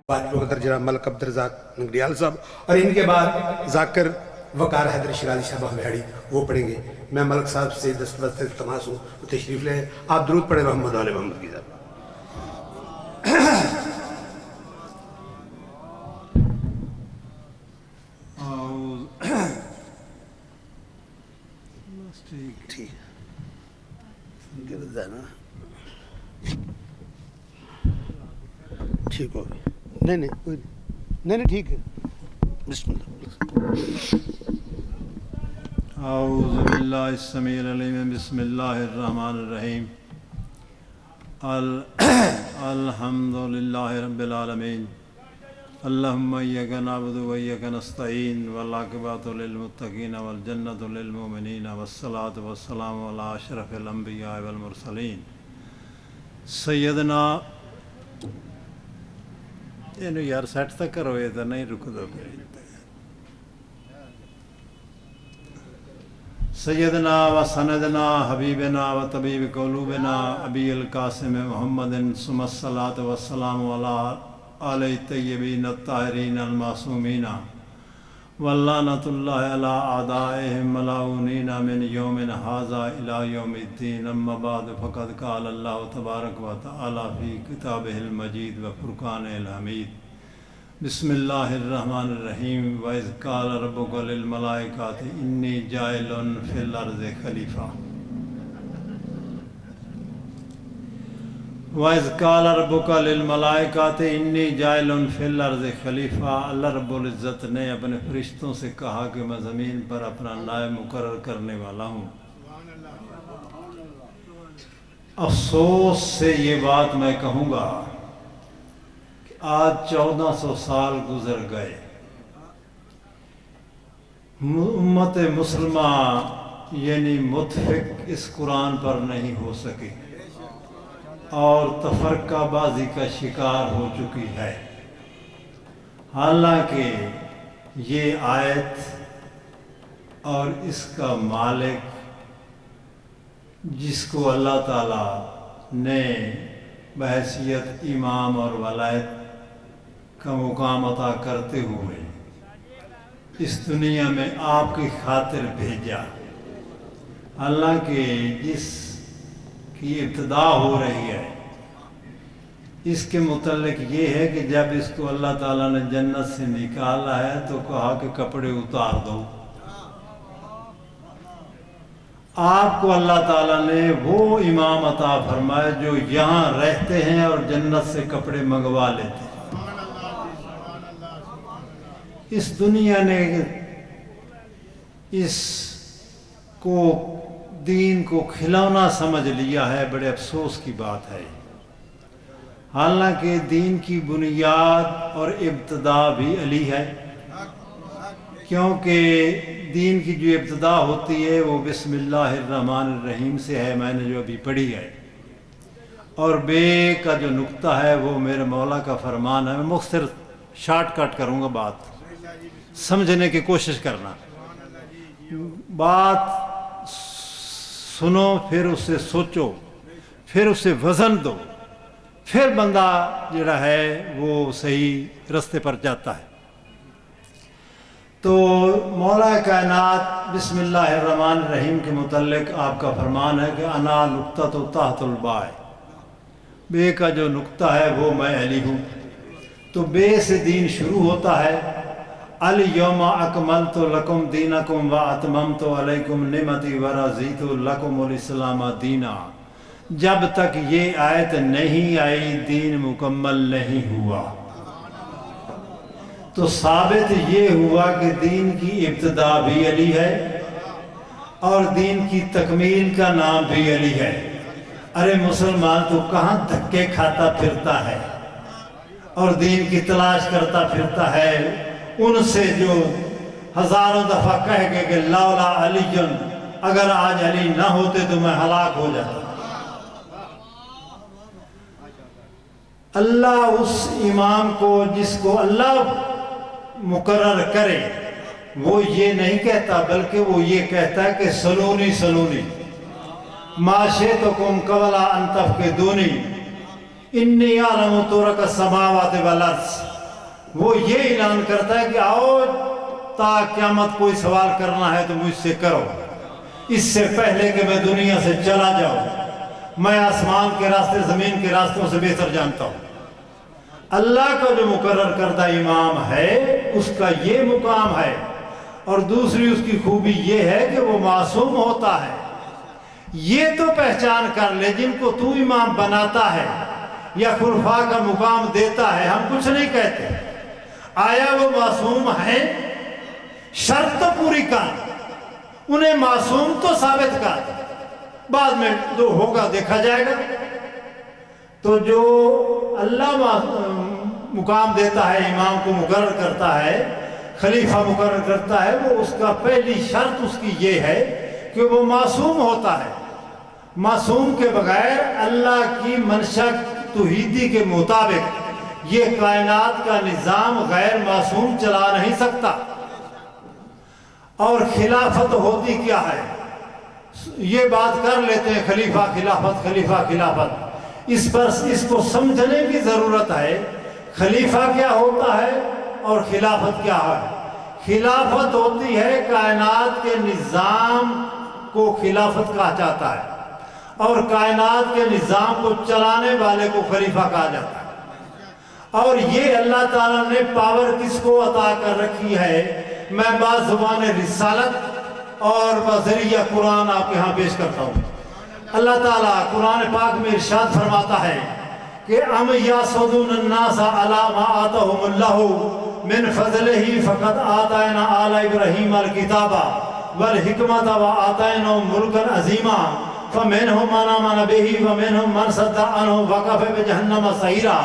قدر جناب ملک عبدالرزاق نگریال صاحب، اور ان کے بعد ذاکر وقار حیدر شیرازی صاحب ہمیڑی وہ پڑھیں گے۔ میں ملک صاحب سے دستبرد سے التماس ہوں وہ تشریف لے، آپ درود پڑھیں محمد آل محمد کی صاحب۔ ٹھیک ہو گئی؟ نہیں کوئی نہیں ٹھیک ہے۔ بسم اللہ۔ اعوذ باللہ السمیع العلیم بسم اللہ الرحمن الرحیم الحمد للہ رب العالمین اللہم ایاک نعبد و ایاک نستعین والعاقبۃ للمتقین والجنۃ للمؤمنین والصلاۃ والسلام علی اشرف الانبیاء والمرسلین سیدنا یار سیٹ تک کرو، یہ تو نہیں رک دو۔ سیدنا و سندنا حبیبنا و طبیب قلوبنا ابی القاسم محمد ثم الصلاۃ والسلام علی آلہ الطیبین الطاہرین المعصومین واللعنۃ اللہ علی اعدائہم ملعونین من یوم ھذا الی یوم الدین، اما بعد فقد قال اللہ تبارک و تعالی فی کتابہ المجید و فرقانہ الحمید۔ بسم اللہ الرحمن الرحیم وَإِذْ قَالَ رَبُّكَ لِلْمَلَائِكَةِ إِنِّي جَاعِلٌ فِي الْأَرْضِ خَلِيفَةً وَإِذْ قَالَ رَبُّكَ لِلْمَلَائِكَةِ إِنِّي جَاعِلٌ فِي الْأَرْضِ خَلِيفَةً۔ اللہ رب العزت نے اپنے فرشتوں سے کہا کہ میں زمین پر اپنا نائب مقرر کرنے والا ہوں۔ افسوس سے یہ بات میں کہوں گا کہ آج 1400 سال گزر گئے، امت مسلمہ یعنی متفق اس قرآن پر نہیں ہو سکی اور تفرقہ بازی کا شکار ہو چکی ہے۔ حالانکہ یہ آیت اور اس کا مالک جس کو اللہ تعالیٰ نے بحیثیت امام اور ولایت کا مقام عطا کرتے ہوئے اس دنیا میں آپ کی خاطر بھیجا، حالانکہ جس کی ابتدا ہو رہی ہے اس کے متعلق یہ ہے کہ جب اس کو اللہ تعالیٰ نے جنت سے نکالا ہے تو کہا کہ کپڑے اتار دو۔ آپ کو اللہ تعالیٰ نے وہ امام عطا فرمائے جو یہاں رہتے ہیں اور جنت سے کپڑے منگوا لیتے ہیں۔ اس دنیا نے اس کو دین کو کھلونا سمجھ لیا ہے، بڑے افسوس کی بات ہے۔ حالانکہ دین کی بنیاد اور ابتدا بھی علی ہے، کیونکہ دین کی جو ابتدا ہوتی ہے وہ بسم اللہ الرحمن الرحیم سے ہے، میں نے جو ابھی پڑھی ہے، اور بے کا جو نقطہ ہے وہ میرے مولا کا فرمان ہے۔ میں مختصر شارٹ کٹ کروں گا، بات سمجھنے کی کوشش کرنا، بات سنو پھر اسے سوچو پھر اسے وزن دو، پھر بندہ جڑا ہے وہ صحیح رستے پر جاتا ہے۔ تو مولا کائنات بسم اللہ الرحمن الرحیم کے متعلق آپ کا فرمان ہے کہ انا نقطۃ تحت الباء، بے کا جو نقطہ ہے وہ میں علی ہوں۔ تو بے سے دین شروع ہوتا ہے، الیوم اکملت لکم دینکم واتممت علیکم نعمتی ورضیت لکم الاسلام دینا۔ جب تک یہ آیت نہیں آئی دین مکمل نہیں ہوا۔ تو ثابت یہ ہوا کہ دین کی ابتدا بھی علی ہے اور دین کی تکمیل کا نام بھی علی ہے۔ ارے مسلمان تو کہاں دھکے کھاتا پھرتا ہے اور دین کی تلاش کرتا پھرتا ہے ان سے جو ہزاروں دفعہ کہہ گئے کہ لولا علی، اگر آج علی نہ ہوتے تو میں ہلاک ہو جاتا۔ اللہ اس امام کو جس کو اللہ مقرر کرے وہ یہ نہیں کہتا، بلکہ وہ یہ کہتا ہے کہ سلونی سلونی ما شئتکم قبل ان تفقدونی انی اعلم طرق السماوات والارض۔ وہ یہ اعلان کرتا ہے کہ آؤ تا قیامت کوئی سوال کرنا ہے تو مجھ سے کرو، اس سے پہلے کہ میں دنیا سے چلا جاؤں، میں آسمان کے راستے زمین کے راستوں سے بہتر جانتا ہوں۔ اللہ کا جو مقرر کردہ امام ہے اس کا یہ مقام ہے، اور دوسری اس کی خوبی یہ ہے کہ وہ معصوم ہوتا ہے۔ یہ تو پہچان کر لے جن کو تو امام بناتا ہے یا خلفاء کا مقام دیتا ہے، ہم کچھ نہیں کہتے، آیا وہ معصوم ہیں؟ شرط تو پوری کر، انہیں معصوم تو ثابت کر، بعد میں جو ہوگا دیکھا جائے گا۔ تو جو اللہ مقام دیتا ہے، امام کو مقرر کرتا ہے، خلیفہ مقرر کرتا ہے، وہ اس کا پہلی شرط اس کی یہ ہے کہ وہ معصوم ہوتا ہے۔ معصوم کے بغیر اللہ کی منشا توحیدی کے مطابق یہ کائنات کا نظام غیر معصوم چلا نہیں سکتا۔ اور خلافت ہوتی کیا ہے؟ یہ بات کر لیتے ہیں خلیفہ خلافت، خلیفہ خلافت، اس کو سمجھنے کی ضرورت ہے۔ خلیفہ کیا ہوتا ہے اور خلافت کیا ہے؟ خلافت ہوتی ہے کائنات کے نظام کو خلافت کہا جاتا ہے، اور کائنات کے نظام کو چلانے والے کو خلیفہ کہا جاتا ہے۔ اور یہ اللہ تعالیٰ نے پاور کس کو عطا کر رکھی ہے؟ میں بعض زبان رسالت اور بذریعہ قرآن آپ کے ہاں پیش کرتا ہوں۔ اللہ تعالیٰ قرآن پاک میں ارشاد فرماتا ہے کہ ام یاسدون الناس علی ما آتاہم اللہ من فضلہ فقد آتینا آل ابراہیم الکتاب والحکمت وآتیناہم ملکا عظیما فمنہم من آمن بہ ومنہم من صد عنہ وکفی بجہنم سعیرا۔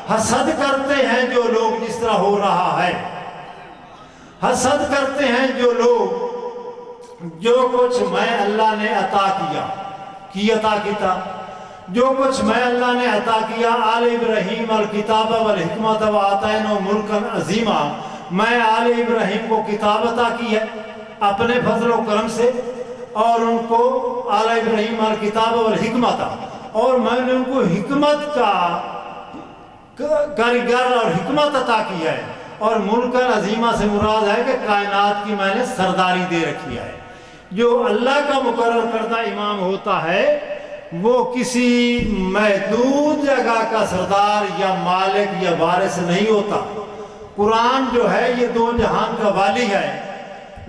حسد کرتے ہیں جو لوگ جس طرح ہو رہا ہے، حسد کرتے ہیں جو لوگ جو کچھ میں اللہ نے عطا کیا، کی عطا کیتا، جو کچھ میں اللہ نے عطا کیا، آل ابراہیم الکتاب والحکمت وآتیناہم ملکا عظیما، میں آل ابراہیم کو کتاب عطا کی ہے اپنے فضل و کرم سے، اور ان کو آل ابراہیم الکتاب والحکمت، اور میں نے ان کو حکمت کا کاریگر اور حکمت عطا کی ہے، اور ملک عظیمہ سے مراد ہے کہ کائنات کی میں نے سرداری دے رکھی ہے۔ جو اللہ کا مقرر کردہ امام ہوتا ہے وہ کسی محدود جگہ کا سردار یا مالک یا وارث نہیں ہوتا۔ قرآن جو ہے یہ دو جہان کا والی ہے،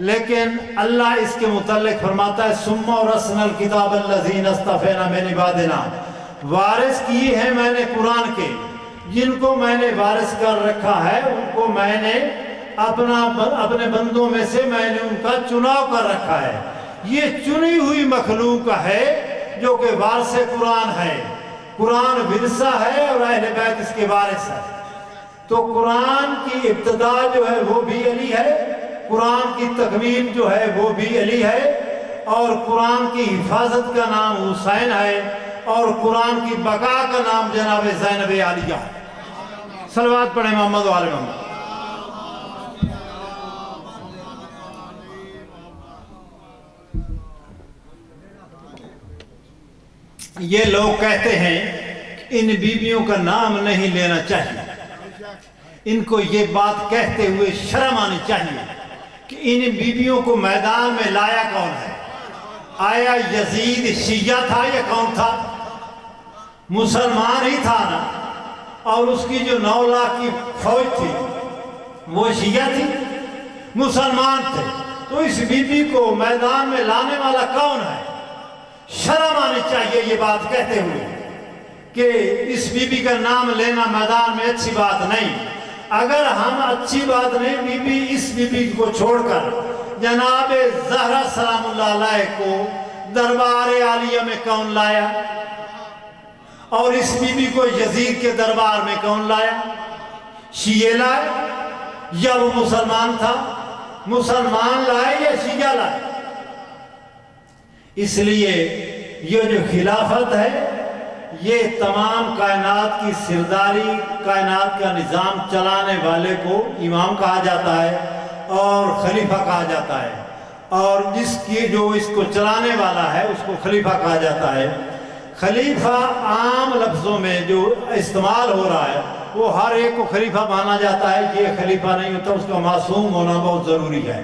لیکن اللہ اس کے متعلق فرماتا ہے ثم اورثنا الکتاب الذین اصطفینا من عبادنا، وارث کیے ہیں میں نے قرآن کے، جن کو میں نے وارث کر رکھا ہے ان کو میں نے اپنے بندوں میں سے میں نے ان کا چناؤ کر رکھا ہے۔ یہ چنی ہوئی مخلوق ہے جو کہ وارث قرآن ہے، قرآن ورثہ ہے اور اہل بیت اس کے وارث ہے۔ تو قرآن کی ابتدا جو ہے وہ بھی علی ہے، قرآن کی تکمیل جو ہے وہ بھی علی ہے، اور قرآن کی حفاظت کا نام حسین ہے، اور قرآن کی بقا کا نام جناب زینب عالیہ ہے۔ صلوات پڑھیں محمد و آل محمد۔ یہ لوگ کہتے ہیں ان بیویوں کا نام نہیں لینا چاہیے، ان کو یہ بات کہتے ہوئے شرم آنی چاہیے کہ ان بیویوں کو میدان میں لایا کون ہے؟ آیا یزید شیعہ تھا یا کون تھا؟ مسلمان ہی تھا نا، اور اس کی جو 9 لاکھ کی فوج تھی وہ شیعہ تھی، مسلمان تھے، تو اس بی بی کو میدان میں لانے والا کون ہے؟ شرم آنی چاہیے یہ بات کہتے ہوئے کہ اس بی بی کا نام لینا میدان میں اچھی بات نہیں۔ اگر ہم اچھی بات نہیں، بی بی اس بی بی کو چھوڑ کر جناب زہرا سلام اللہ علیہ کو دربار عالیہ میں کون لایا؟ اور اس بی بی کو یزید کے دربار میں کون لایا؟ شیعہ لائے یا وہ مسلمان تھا؟ مسلمان لائے یا شیعہ لائے؟ اس لیے یہ جو خلافت ہے یہ تمام کائنات کی سرداری، کائنات کا نظام چلانے والے کو امام کہا جاتا ہے اور خلیفہ کہا جاتا ہے، اور جس کی جو اس کو چلانے والا ہے اس کو خلیفہ کہا جاتا ہے۔ خلیفہ عام لفظوں میں جو استعمال ہو رہا ہے وہ ہر ایک کو خلیفہ مانا جاتا ہے، یہ خلیفہ نہیں ہوتا، اس کا معصوم ہونا بہت ضروری ہے۔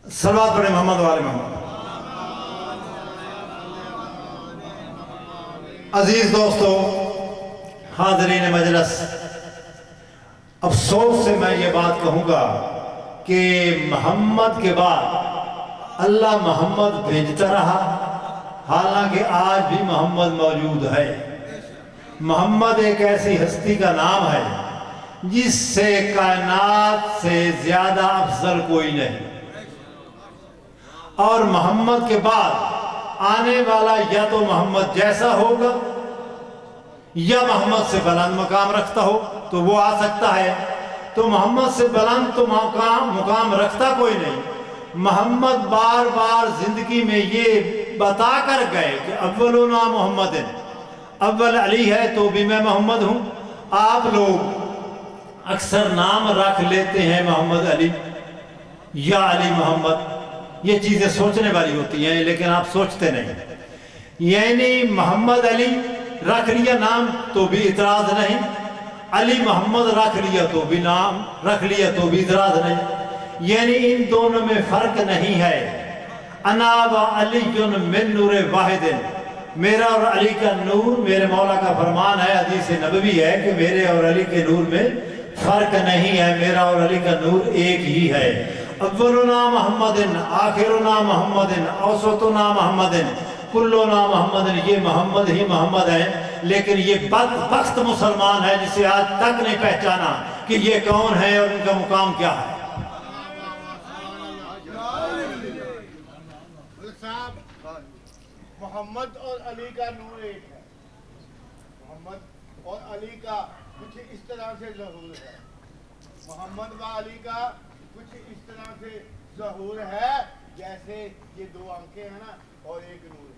صلوات پڑھیں محمد و آل محمد۔ عزیز دوستو، حاضرین مجلس، افسوس سے میں یہ بات کہوں گا کہ محمد کے بعد اللہ محمد بھیجتا رہا، حالانکہ آج بھی محمد موجود ہے۔ محمد ایک ایسی ہستی کا نام ہے جس سے کائنات سے زیادہ افضل کوئی نہیں، اور محمد کے بعد آنے والا یا تو محمد جیسا ہوگا یا محمد سے بلند مقام رکھتا ہو تو وہ آ سکتا ہے۔ تو محمد سے بلند تو مقام رکھتا کوئی نہیں۔ محمد بار بار زندگی میں یہ بتا کر گئے کہ اولنا محمد، اول علی ہے تو بھی میں محمد ہوں۔ آپ لوگ اکثر نام رکھ لیتے ہیں محمد علی یا علی محمد، یہ چیزیں سوچنے والی ہوتی ہیں لیکن آپ سوچتے نہیں۔ یعنی محمد علی رکھ لیا نام تو بھی اعتراض نہیں، علی محمد رکھ لیا تو بھی نام رکھ لیا تو بھی اعتراض نہیں، یعنی ان دونوں میں فرق نہیں ہے۔ انا و علی من نور واحد، میرا اور علی کا نور، میرے مولا کا فرمان ہے، حدیث نبوی ہے کہ میرے اور علی کے نور میں فرق نہیں ہے، میرا اور علی کا نور ایک ہی ہے۔ اولنا محمد، آخرنا محمد، اوسطنا محمد، کلنا محمد، یہ محمد ہی محمد ہے۔ لیکن یہ بدبخت مسلمان ہے جسے آج تک نہیں پہچانا کہ یہ کون ہے اور ان کا مقام کیا ہے۔ محمد اور علی کا نور ایک ہے، محمد اور علی کا کچھ اس طرح سے ظہور ہے، محمد و علی کا کچھ اس طرح سے ظہور ہے جیسے یہ دو آنکھیں ہیں نا اور ایک نور ہے۔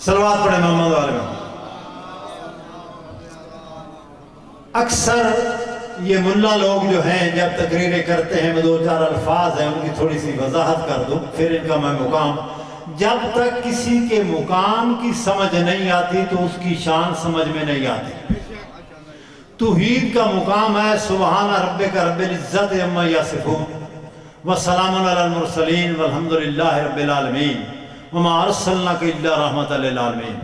صلوات پڑھیں محمد والے میں۔ اکثر یہ ملا لوگ جو ہیں جب تقریریں کرتے ہیں، میں دو چار الفاظ ہیں ان کی تھوڑی سی وضاحت کر دوں پھر ان کا میں مقام، جب تک کسی کے مقام کی سمجھ نہیں آتی تو اس کی شان سمجھ میں نہیں آتی۔ توحید کا مقام ہے سبحان ربک رب العزت عما یصفون وسلام علی المرسلین والحمدللہ رب العالمین وما ارسلناک الا رحمۃ للعالمین،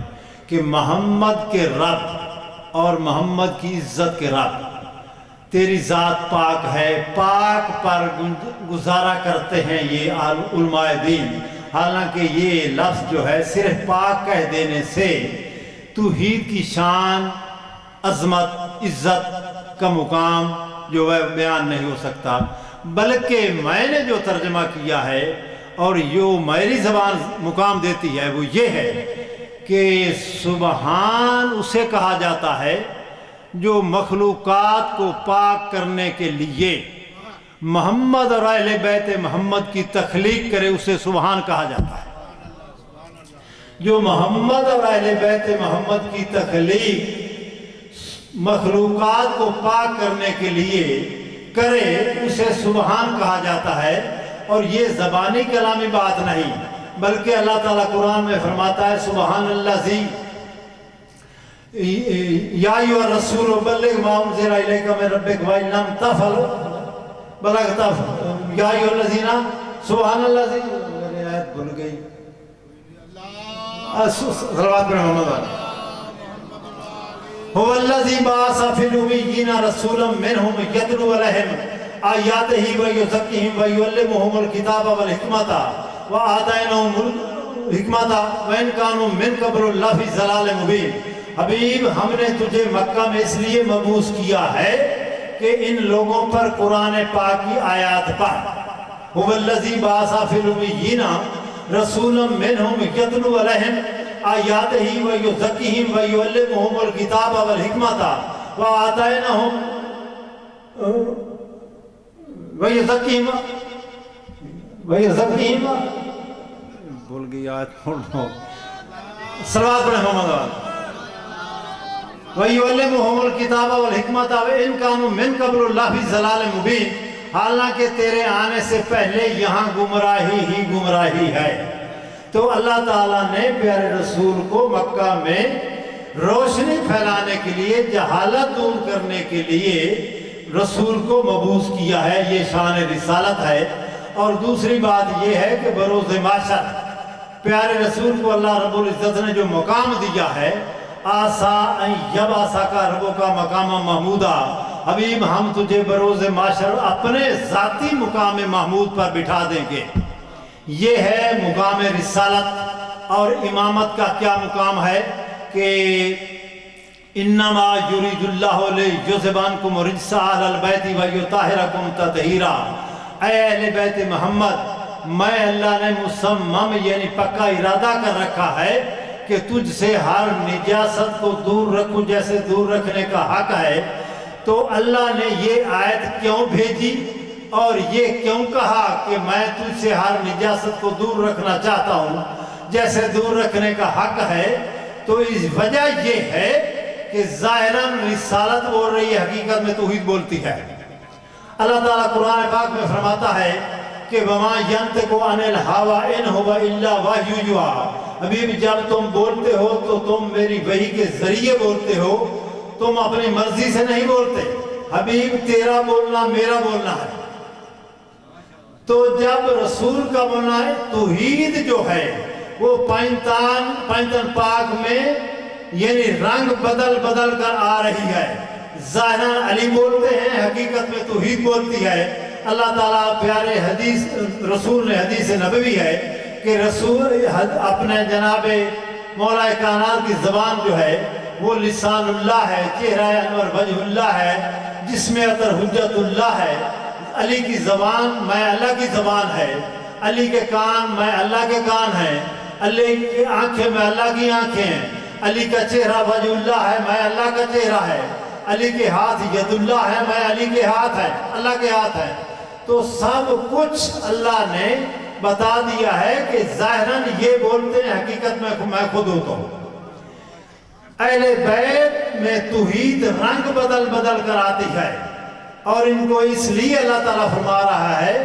کہ محمد کے رب اور محمد کی عزت کے رب، تیری ذات پاک ہے، پاک پر گزارا کرتے ہیں یہ علماء دین، حالانکہ یہ لفظ جو ہے صرف پاک کہہ دینے سے توحید کی شان، عظمت، عزت کا مقام جو ہے بیان نہیں ہو سکتا، بلکہ میں نے جو ترجمہ کیا ہے اور جو میری زبان مقام دیتی ہے وہ یہ ہے کہ سبحان اسے کہا جاتا ہے جو مخلوقات کو پاک کرنے کے لیے محمد اور اہل بیت محمد کی تخلیق کرے، اسے سبحان کہا جاتا ہے۔ جو محمد اور اہل بیت محمد کی تخلیق مخلوقات کو پاک کرنے کے لیے کرے، اسے سبحان کہا جاتا ہے، اور یہ زبانی کلامی بات نہیں بلکہ اللہ تعالیٰ قرآن میں فرماتا ہے سبحان الذی یا ایھا الرسول بلغ ما انزل الیک من ربک وان لم تفعل بلغت یا ایھا الذین سبحان الذی، میری آیت بھول گئی، صلوات پر محمد هو الذی بعث فی الامیین رسولا منہم یتلو علیہم آیاتہ ویزکیہم ویعلمہم الکتاب والحکمۃ وآتینہم الحکمۃ وان کانوا من قبل لفی ضلال مبین۔ حبیب، ہم نے تجھے مکہ میں اس لیے مبعوث کیا ہے کہ ان لوگوں پر قرآن پاک کی آیات پڑھ۔ هو الذی بعث فی الامیین رسولا منہم یتلو علیہم آیاتہ ویزکیہم ویعلمہم الکتاب والحکمۃ وآتینہم ویزکیہم بھول گئی آیت پڑھ لو، صلوات پڑھیں محمد وَيُعَلِّمُهُمُ الْكِتَابَ وَالْحِكْمَةَ وَإِنْ كَانُوا مِنْ قَبْلُ لَفِي ضَلَالٍ مُبِينٍ، حالانکہ تیرے آنے سے پہلے یہاں گمراہی ہی گمراہی ہے۔ تو اللہ تعالیٰ نے پیارے رسول کو مکہ میں روشنی پھیلانے کے لیے، جہالت دور کرنے کے لیے رسول کو مبعوث کیا ہے، یہ شان رسالت ہے۔ اور دوسری بات یہ ہے کہ بروز معاشر پیارے رسول کو اللہ رب العزت نے جو مقام دیا ہے، آسا ان یبعث کا ربو کا مقام محمودہ، حبیب ہم تجھے بروز معاشر اپنے ذاتی مقام محمود پر بٹھا دیں گے۔ یہ ہے مقام رسالت۔ اور امامت کا کیا مقام ہے کہ انما یرید اللہ لیذھب عنکم الرجس اہل البیت ویطہرکم تطہیرا۔ اے اہل بیت محمد، میں اللہ نے مصمم یعنی پکا ارادہ کر رکھا ہے کہ تجھ سے ہر نجاست کو دور رکھوں جیسے دور رکھنے کا حق ہے۔ تو اللہ نے یہ آیت کیوں بھیجی اور یہ کیوں کہا کہ میں تجھ سے ہر نجاست کو دور رکھنا چاہتا ہوں جیسے دور رکھنے کا حق ہے؟ تو اس وجہ یہ ہے کہ ظاہراً رسالت بول رہی ہے، حقیقت میں توحید بولتی ہے۔ اللہ تعالیٰ قرآن پاک میں فرماتا ہے کہ وَمَا يَنْطِقُ عَنِ الْهَوَىٰ إِنْ هُوَ إِلَّا وَحْيٌ يُوحَىٰ۔ حبیب جب تم بولتے ہو تو تم میری وحی کے ذریعے بولتے ہو، تم اپنی مرضی سے نہیں بولتے۔ حبیب تیرا بولنا میرا بولنا ہے۔ تو جب رسول کا بولنا ہے، توحید جو ہے وہ پینتن پاک میں یعنی رنگ بدل بدل کر آ رہی ہے۔ ظاہراً علی بولتے ہیں، حقیقت میں توحید بولتی ہے۔ اللہ تعالیٰ پیارے رسول نے حدیث نبوی ہے کہ رسول اپنے جناب مولا کائنات کی زبان جو ہے وہ لسان اللہ ہے، چہرہ انور وجہ اللہ ہے، جس میں عطر حجت اللہ ہے۔ علی کی زبان میں اللہ کی زبان ہے، علی کے کان میں اللہ کے کان ہیں، علی کی آنکھیں میں اللہ کی آنکھیں ہیں، علی کا چہرہ وجہ اللہ ہے، میں اللہ کا چہرہ ہے، علی کے ہاتھ ید اللہ ہے، میں علی کے ہاتھ ہے، اللہ کے ہاتھ ہے۔ تو سب کچھ اللہ نے بتا دیا ہے کہ ظاہراً یہ بولتے ہیں، حقیقت میں خود ہوتا ہوں۔ اہل بیت میں توحید رنگ بدل بدل کر آتی ہے، اور ان کو اس لیے اللہ تعالیٰ فرما رہا ہے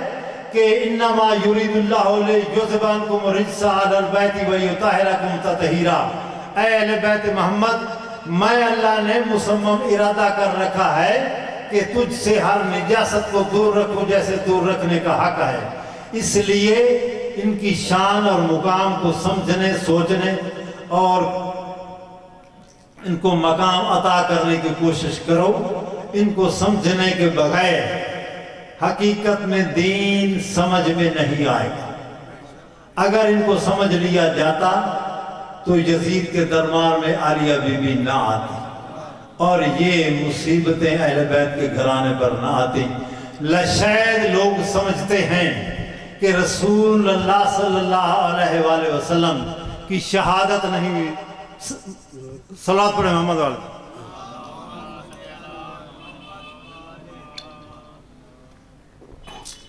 کہ انما یرید اللہ لیذھب عنکم الرجس اہل البیت ویطہرکم تطہیرا۔ اے اہل بیت محمد، میں اللہ نے مصمم ارادہ کر رکھا ہے کہ تجھ سے ہر نجاست کو دور رکھوں جیسے دور رکھنے کا حق ہے۔ اس لیے ان کی شان اور مقام کو سمجھنے، سوچنے اور ان کو مقام عطا کرنے کی کوشش کرو۔ ان کو سمجھنے کے بغیر حقیقت میں دین سمجھ میں نہیں آئے گا۔ اگر ان کو سمجھ لیا جاتا تو یزید کے دربار میں عالیہ بی بی نہ آتی اور یہ مصیبتیں اہل بیت کے گھرانے پر نہ آتی۔ شاید لوگ سمجھتے ہیں کہ رسول اللہ صلی اللہ علیہ وآلہ وسلم کی شہادت نہیں ہوئی۔ صلوات پڑھیں محمد والے۔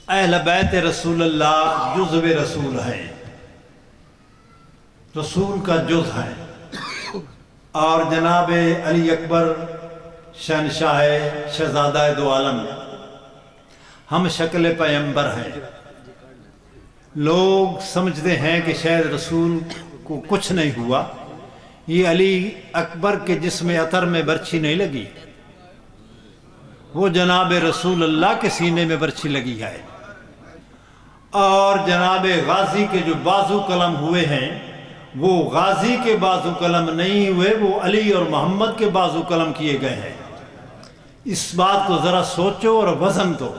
اہل بیت رسول اللہ جزو رسول ہے، رسول کا جز ہے، اور جناب علی اکبر شہنشاہ شہزادہ دو عالم ہم شکل پیغمبر ہیں۔ لوگ سمجھتے ہیں کہ شاید رسول کو کچھ نہیں ہوا، یہ علی اکبر کے جسم عطر میں برچھی نہیں لگی، وہ جناب رسول اللہ کے سینے میں برچھی لگی ہے۔ اور جناب غازی کے جو بازو قلم ہوئے ہیں وہ غازی کے بازو قلم نہیں ہوئے، وہ علی اور محمد کے بازو قلم کیے گئے ہیں۔ اس بات کو ذرا سوچو اور وزن دو۔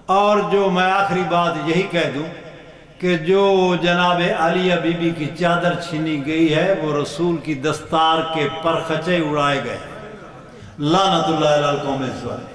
اور جو میں آخری بات یہی کہہ دوں کہ جو جناب عالیہ بی بی کی چادر چھینی گئی ہے وہ رسول کی دستار کے پرخچے اڑائے گئے، لعنت اللہ علی القوم الظالمین۔